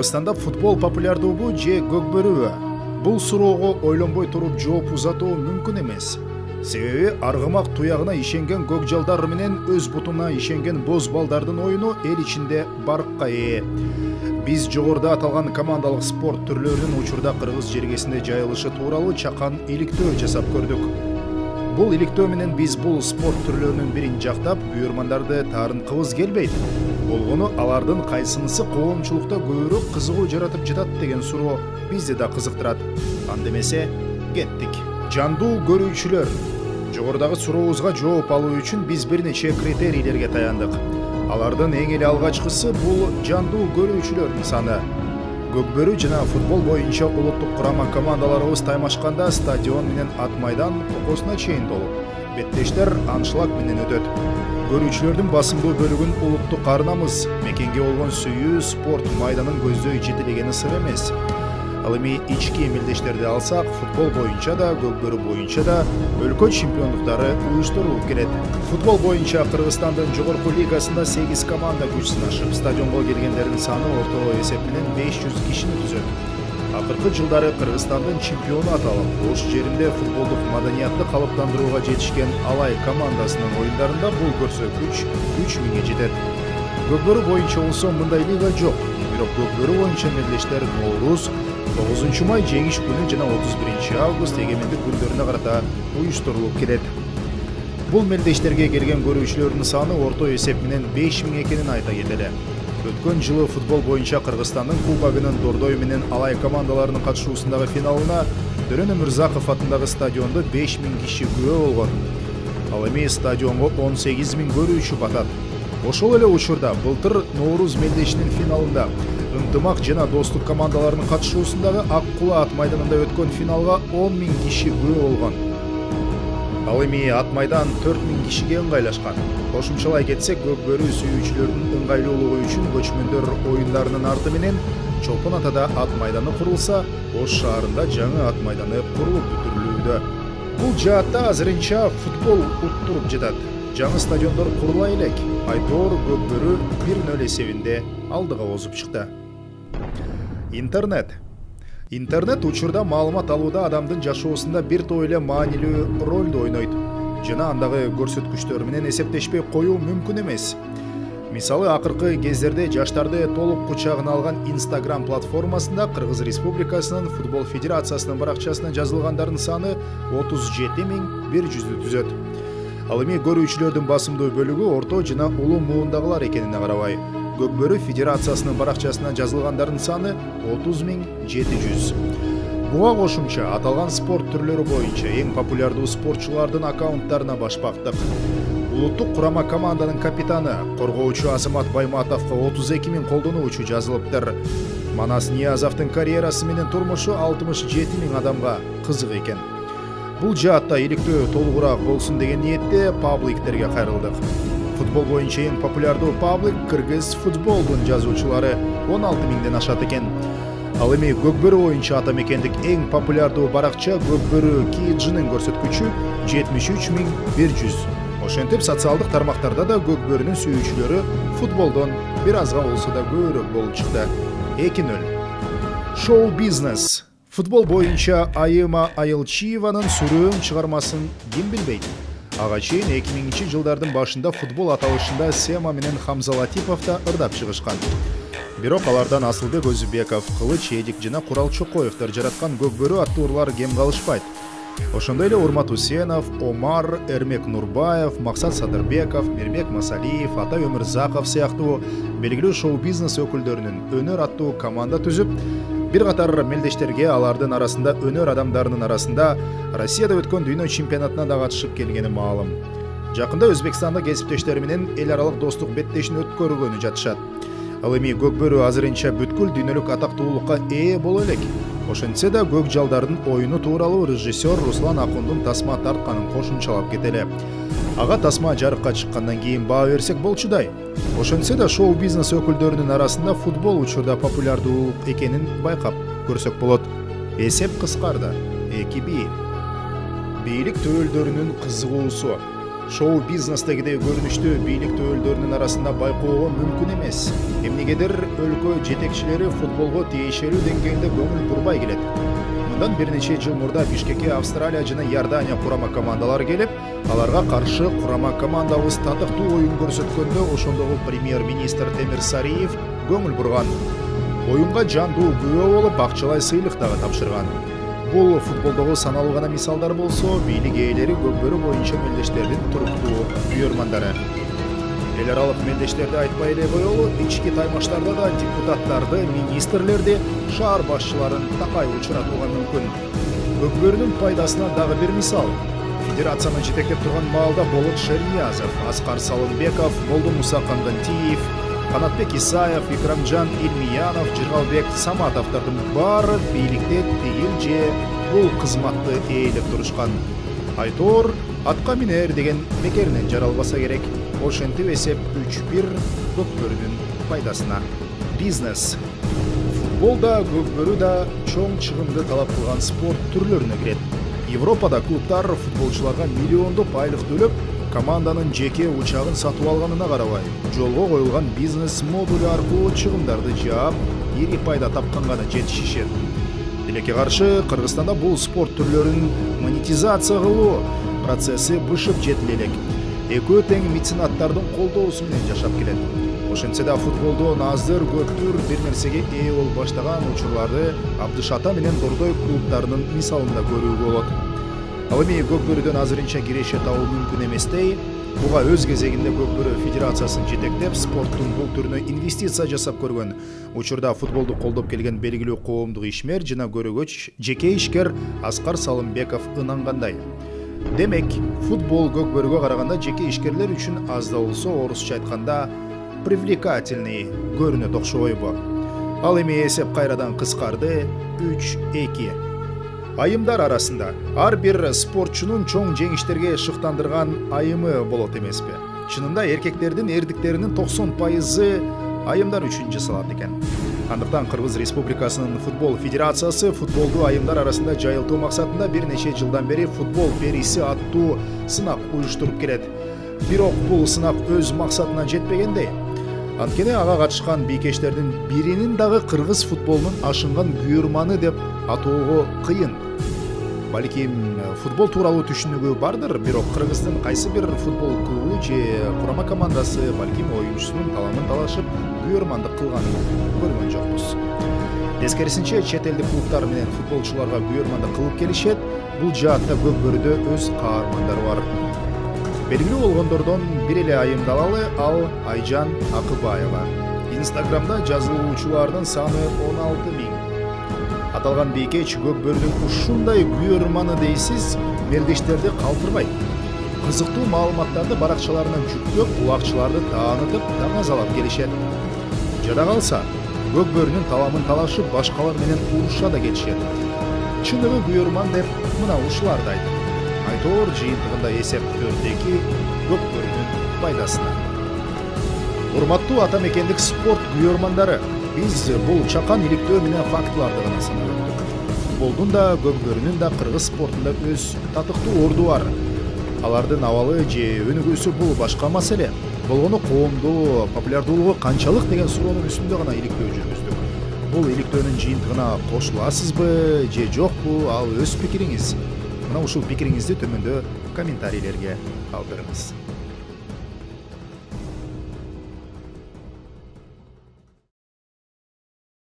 Кыргызстанда футбол популярдуубу же көкбөрүбү? Бул суроого ойлонбой туруп жооп узатуу мүмкүн эмес. Себеби аргымак туягына ишенген көкжалдар менен өз бутуна ишенген боз балдардын оюну эл ичинде барыкка ээ. Биз жогоруда аталган командалык спорт түрлөрүнүн учурда кыргыз жергесинде жайылышы тууралуу чакан иликтөө жасап көрдүк. Бул иликтөө менен биз бул спорт түрлөрүнүн бирин жактап, уйурмандарды таарынкыбыз келбейт. Болгону алардын кайсынысы коомчулукта көбүрөөк кызыгуу жаратып жатат деген суроо бизди да кызыктырат. Андемесе, кеттик. Жандуу көрүүчүлөр. Жогорудагы сурообузга жооп алуу үчүн биз бир нече критерийлерге таяндык. Алардын эң эле алгачкысы бул жандуу көрүүчүлөрдүн саны. Көкбөрү жана футбол боюнча улуттук курама командаларыбыз таймашканда стадион менен ат майдан кокосуна чейин толуп, беттештер аншлаг менен өтөт. Көрүүчүлөрдүн басымдуу бөлүгүн улуттук арнамыз, мекенге болгон сүйүү спорт майданын көздөй жетелегени сыр эмес. Ал эми ички эмелдештерди алсак, футбол боюнча да, көкбөрү боюнча да өлкө чемпиондуктары уюштурулуп келет. Футбол боюнча Кыргызстандын жогорку лигасында 8 команда күч сынашып, стадионго келгендердин саны орто эсеп менен 500 кишини түзөт. Акыркы жылдары Кыргызстандын чемпиону аталып, ош жеринде футболдук маданиятты калыптандырууга жетишкен Алай командасынын оюндарында бул көрсөткүч 3000 жетет. Көкбөрү боюнча болсо мындай лига жок. Бирок көкбөрү боюнча эмелдештер Ноорус, 9 май жеңиш күнү жана 31 август эгемендик күндөрүнө карата уюштурулуп келет. Бул мелдештерге келген көрүүчүлөрдүн саны орто эсеп менен 5000 экенин айта кетели. Өткөн жылы футбол боюнча Кыргызстандын кубогунун Дордой менен Алай командаларынын катышуусундагы финалына Дөрөн Өмүрзаков атындагы стадиондо 5000 киши күбө болгон. Ал эми стадионго 18000 көрүүчү батат. Ошол эле учурда былтыр Ноорус мелдешинин финалында Ынтымак жана Достук командаларынын катышуусундагы Ак Кула ат майданында өткөн финалга 10.000 киши күбө болгон. Ал эми ат майдан 4000 кишиге ыңгайлашкан. Кошумчалай кетсек, көкбөрү сүйүүчүлөрдүн ыңгайлуулугу үчүн көчмөндөр оюндарынын арты менен Чолпон Атада ат майданы курулса, Ош шаарында жаңы ат майданы курулуп бүтүрүлүүдө. Бул жаатта азырынча футбол уттуруп жатат. Жаңы стадиондор курула элек. Айтор көкбөрү 1-0 эсебинде алдыга озуп чыкты. Интернет учурда маалымат алууда адамдын жашоосунда бир топ эле маанилүү ролду ойнойт. Жана андагы көрсөткүчтөр менен эсептешпей коюу мүмкүн эмес. Мисалы, акыркы кездерде жаштарды толук кучагына алган Instagram платформасында Кыргыз Республикасынын футбол федерациясынын баракчасына жазылгандардын саны 37100 түзөт. Ал эми көрүүчүлөрдүн басымдуу бөлүгү орто жана улуу муундагылар экенине карабай, Көкбөрү федерациясынын баракчасына жазылгандардын саны 30700. Буга кошумча аталган спорт түрлөрү боюнча эң популярдуу спортчулардын аккаунттарына баш бактык. Улуттук курама команданын капитаны, коргоочу Азамат Байматовго 32000 колдонуучу жазылыптыр. Манас Ниязовдун карьерасы менен турмушу 67000 адамга кызык экен. Бул жаатта иликтөө толугураак болсун деген ниетте пабликтерге кайрылдык. Футбол боюнча эң популярдуу паблик Кыргыз футболдун жазуучулары 16000ден ашат экен. Ал эми көкбөрү боюнча ата мекендик эң популярдуу баракча көкбөрү KG-нын көрсөткүчү 73100. Ошентип социалдык тармактарда да көкбөрүнүн сүйүүчүлөрү футболдон бир азга болсо да көбүрөөк болуп чыкты. 2-0. Шоу-бизнес. Футбол боюнча Айыма Айылчиеванын Сүрөөң чыгармасын ким билбейт? Ага чейин 2000-жылдардын башында футбол аталышында Сема менен Хамза Латипов да ырдап чыгышкан. Бирок алардан Асылбек Өзүбеков, Кылыч Эдик жана Курал Чокоевдор жараткан көкбөрү аттуурлар кем калышпайт. Ошондой эле Урмат Усенов, Омар, Эрмек Нурбаев, Максат Садырбеков, Мирбек Масалиев, Атай Өмүрзаков сыяктуу белгилүү шоу-бизнес өкүлдөрүнүн өнөр аттуу команда түзүп, бир катар мелдештерге алардын арасында өнөр адамдарынын арасында Россияда өткөн дүйнө чемпионатына да катышып келгени маалым. Жакында Өзбекстанда кесиптештери менен эл аралык достук беттешин өткөргөнү жатышат. Ал эми көкбөрү азырынча бүткүл дүйнөлүк атактуулукка ээ боло элек. Ошентсе да көк жалдардын оюну тууралуу режиссер Руслан Акундун тасма тартканын кошумчалап кетели. Ага тасма жарыкка чыккандан кийин баа берсек болчудай. Ошентсе да шоу-бизнес өкүлдөрүнүн арасында футбол учурда популярдуу экенин байкап көрсөк болот. Эсеп кыскарды. 2-1. Бийлик төөлдөрүнүн кызыгуусу. Шоу бизнестегидей көрүнүштүү бийлик өкүлдөрүнүн арасында байкоого мүмкүн эмес. Эмнегедир өлкө жетекчилери футболго тиешелүү деңгээлде көңүл бурбай келет. Мындан бир нече жыл мурда Бишкекке Австралия жана Иордания курама командалары келип, аларга каршы курама командабыз татыктуу оюн көрсөткөндө ошондогу премьер-министр Темир Сариев көңүл бурган. Оюнга жандуу күбө болуп, акчалай сыйлык дагы тапшырган. Бул футболдогу саналуу гана мисалдар болсо, бийлик ээлери көкбөрү боюнча мелдештердин туруктуу күйөрмандары. Эл аралык мелдештерди айтпай эле коелу, ички таймаштарда да депутаттарды, министрлерди, шаар башчыларын такай учуратууга мүмкүн. Көкбөрүнүн пайдасына дагы бир мисал. Федерацияны жетектеп турган маалда Болот Шерниязов, Аскар Салымбеков, Молдумуса Кангантиев, Канатбек Исаев, Икрамжан Илмиянов, Жыргалбек Саматовдордун баары бийликте тигил же бул кызматты ээлеп турушкан. Айтор атка минер деген бекеринен жаралбаса керек. Ошентип эсеп 3-1 көкбөрүнүн пайдасына. Бизнес. Футбол да, көкбөрү да чоң чыгымды талап кылган спорт түрлөрүнө кирет. Европада клубтар футболчуларга миллиондоп айлык төлөп, команданын жеке учагын сатып алганына карабай, жолго коюлган бизнес модулу аркылуу чыгымдарды жаап, ири пайда тапкан гана жетишишет. Тилекке каршы, Кыргызстанда бул спорт түрлөрүн монетизация кылуу процесси бышып жетиле элек. Экөө тең меценаттардын колдоосу менен жашап келет. Ошентсе да футболдон аздыр көптүр бир нерсеге ээ болуп баштаган учурларды Абдышата менен Дордой клубтарынын мисалында көрүүгө болот. Ал эми көкбөрүдөн азырынча киреше табуу мүмкүн эместей, буга өз кезегинде Көкбөрү Федерациясын жетектеп, спорттун бул түрүнө инвестиция жасап көргөн. Учурда футболду колдоп келген белгилүү коомдук ишмер жана көрөгөч жеке ишкер Аскар Салымбеков ынангандай. Демек, футбол көкбөрүгө караганда жеке ишкерлер үчүн аз да болсо, орусча айтканда, привлекательный көрүнөт окшобойбу. Ал эми эсеп кайрадан кыскарды 3-2. Айымдар арасында ар бир спортчунун чоң жеңиштерге шыктандырган айымы болот эмеспи? Чынында эркектердин эрдиктеринин 90% айымдар үчүн жасалат экен. Андыктан Кыргыз Республикасынын футбол федерациясы футболду айымдар арасында жайылтуу максатында бир нече жылдан бери футбол периси аттуу сынак уюштуруп келет. Бирок бул сынак өз максатына жетпегендей. Анткени ага катышкан бийкечтердин биринин дагы кыргыз футболунун ашынган күйөрманы деп атоого кыйын. Балким футбол тууралуу түшүнүгү бардыр, бирок Кыргыздын кайсы бир футбол клубу же курама командасы балким оюнчусунун таламын талашып күйөрмандык кылганын көргөн жокпуз. Тескерисинче, чет элдик клубтар менен футболчуларга күйөрмандык кылып келишет. Бул жаатта көкбөрүдө өз каармандары бар. Белгилүү болгондордон бир эле айымдалалы, ал Айжан Акыбаева. Инстаграмда жазылуучулардын саны 16 000. Аталган бийкеч көкбөрүнүн ушундай күйөрманы дейсиз, мелдештерди калтырбайт. Кызыктуу маалыматтарды баракчаларына жүктөп, улакчыларды таанытып, таңазалап келишет. Жада калса, көкбөрүнүн таламын талашып, башкалар менен уруша да кетишет. Чыныгы күйөрман деп мына ушуларды айтып. Айтор жыйынтыгында эсеп 4-2 көкбөрүнүн пайдасына. Урматтуу ата мекендик спорт күйөрмандары, биз бул чакан иликтөө менен фактыларды гана санап өттүк. Футболдун да, көкбөрүнүн да кыргыз спортунда өз татыктуу орду бар. Алардын абалы же өнүгүүсү бул башка маселе. Болгону коомдуу популярдуулугу канчалык деген суроонун үстүндө гана иликтөө жүргүздүк. Бул иликтөөнүн жыйынтыгына кошуласызбы же жокпу, ал өз пикириңиз. Мына ушул пикириңизди төмөндө комментарийлерге калтырыңыз.